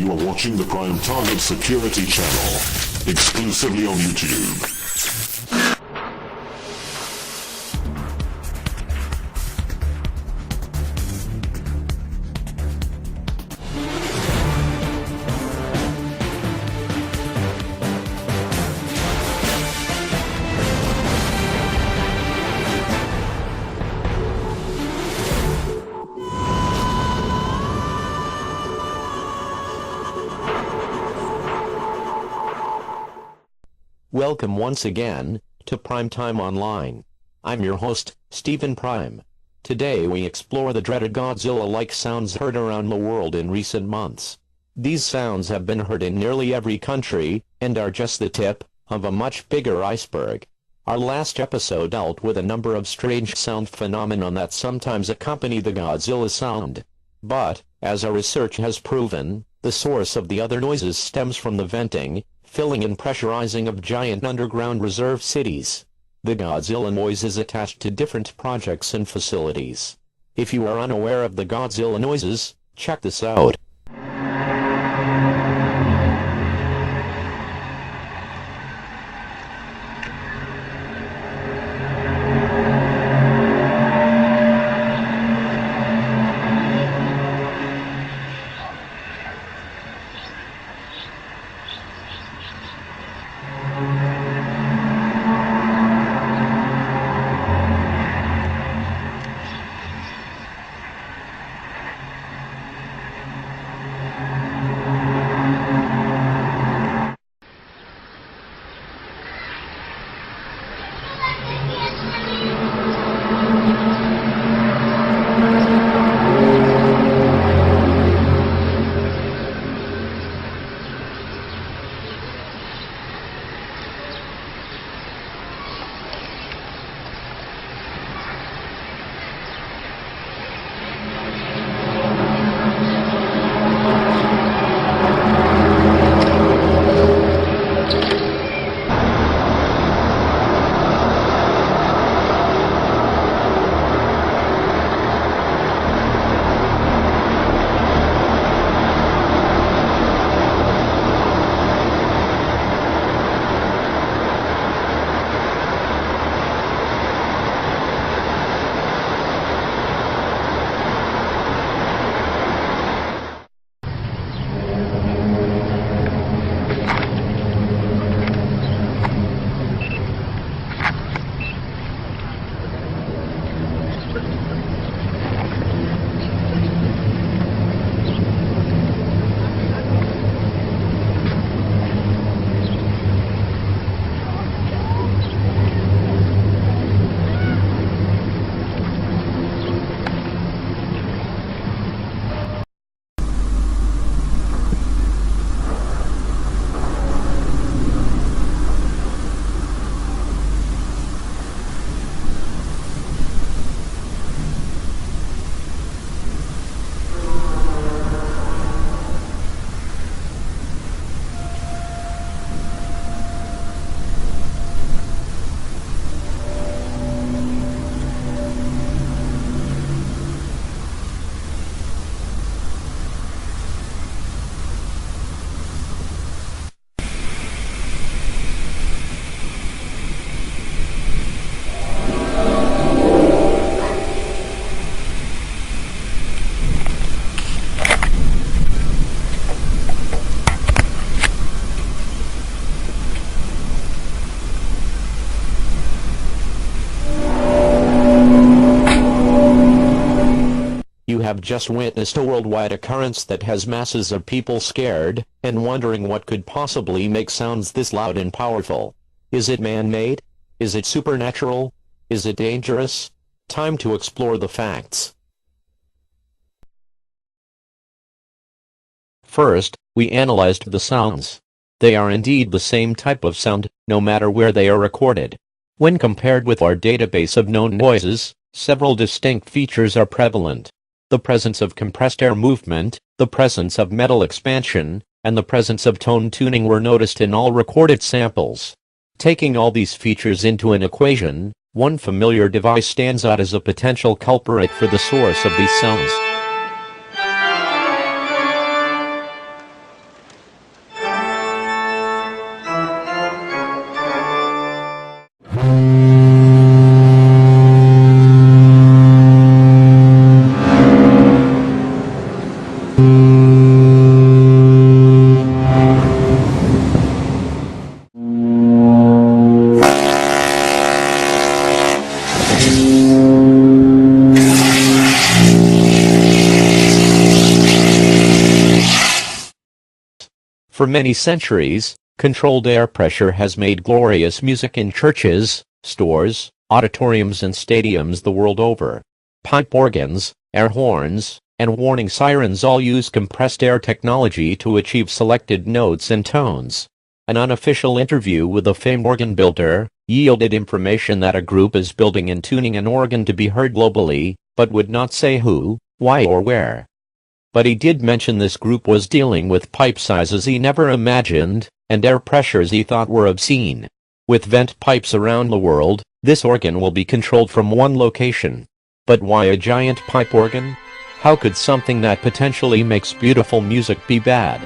You are watching the Prime Target Security Channel, exclusively on YouTube. Welcome once again to Primetime Online. I'm your host, Stephen Prime. Today we explore the dreaded Godzilla-like sounds heard around the world in recent months. These sounds have been heard in nearly every country, and are just the tip of a much bigger iceberg. Our last episode dealt with a number of strange sound phenomena that sometimes accompany the Godzilla sound. But, as our research has proven, the source of the other noises stems from the venting, filling and pressurizing of giant underground reserve cities. The Godzilla noise is attached to different projects and facilities. If you are unaware of the Godzilla noises, check this out. You have just witnessed a worldwide occurrence that has masses of people scared, and wondering what could possibly make sounds this loud and powerful. Is it man-made? Is it supernatural? Is it dangerous? Time to explore the facts. First, we analyzed the sounds. They are indeed the same type of sound, no matter where they are recorded. When compared with our database of known noises, several distinct features are prevalent. The presence of compressed air movement, the presence of metal expansion, and the presence of tone tuning were noticed in all recorded samples. Taking all these features into an equation, one familiar device stands out as a potential culprit for the source of these sounds. For many centuries, controlled air pressure has made glorious music in churches, stores, auditoriums and stadiums the world over. Pipe organs, air horns, and warning sirens all use compressed air technology to achieve selected notes and tones. An unofficial interview with a famed organ builder yielded information that a group is building and tuning an organ to be heard globally, but would not say who, why or where. But he did mention this group was dealing with pipe sizes he never imagined, and air pressures he thought were obscene. With vent pipes around the world, this organ will be controlled from one location. But why a giant pipe organ? How could something that potentially makes beautiful music be bad?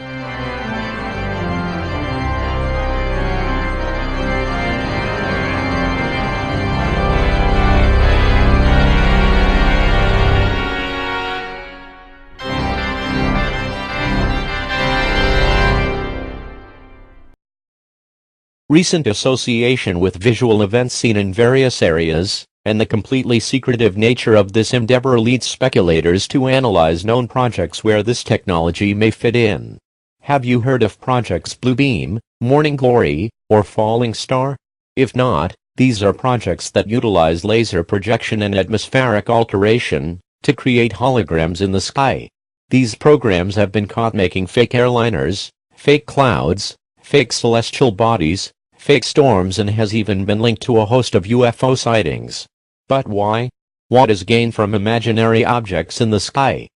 Recent association with visual events seen in various areas, and the completely secretive nature of this endeavor leads speculators to analyze known projects where this technology may fit in. Have you heard of projects Bluebeam, Morning Glory, or Falling Star? If not, these are projects that utilize laser projection and atmospheric alteration to create holograms in the sky. These programs have been caught making fake airliners, fake clouds, fake celestial bodies, fake storms, and has even been linked to a host of UFO sightings. But why? What is gained from imaginary objects in the sky?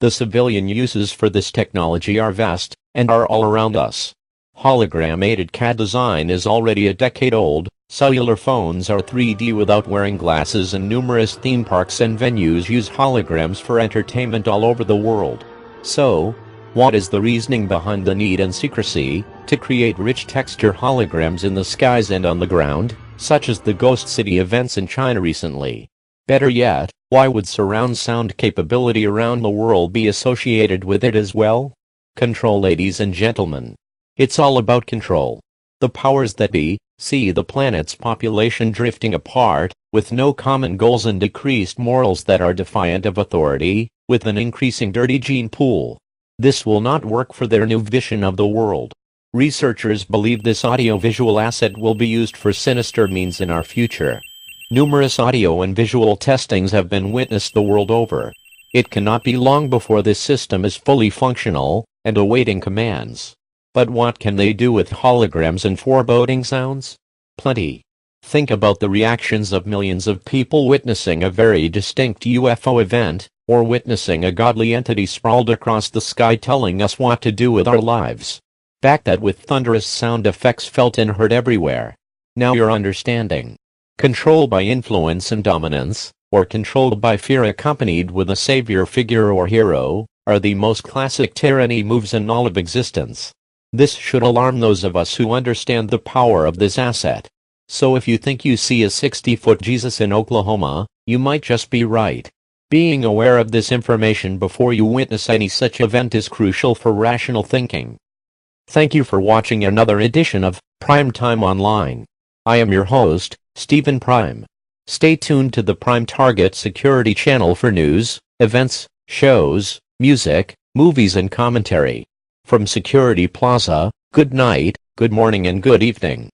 The civilian uses for this technology are vast, and are all around us. Hologram-aided CAD design is already a decade old, cellular phones are 3D without wearing glasses, and numerous theme parks and venues use holograms for entertainment all over the world. So, what is the reasoning behind the need and secrecy to create rich texture holograms in the skies and on the ground, such as the Ghost City events in China recently? Better yet, why would surround sound capability around the world be associated with it as well? Control, ladies and gentlemen. It's all about control. The powers that be see the planet's population drifting apart, with no common goals and decreased morals that are defiant of authority, with an increasing dirty gene pool. This will not work for their new vision of the world. Researchers believe this audio-visual asset will be used for sinister means in our future. Numerous audio and visual testings have been witnessed the world over. It cannot be long before this system is fully functional and awaiting commands. But what can they do with holograms and foreboding sounds? Plenty. Think about the reactions of millions of people witnessing a very distinct UFO event, or witnessing a godly entity sprawled across the sky telling us what to do with our lives. Back that with thunderous sound effects felt and heard everywhere. Now you're understanding. Control by influence and dominance, or controlled by fear accompanied with a savior figure or hero, are the most classic tyranny moves in all of existence. This should alarm those of us who understand the power of this asset. So if you think you see a 60-foot Jesus in Oklahoma, you might just be right. Being aware of this information before you witness any such event is crucial for rational thinking. Thank you for watching another edition of Prime Time Online. I am your host, Stephen Prime. Stay tuned to the Prime Target Security channel for news, events, shows, music, movies and commentary. From Security Plaza, good night, good morning and good evening.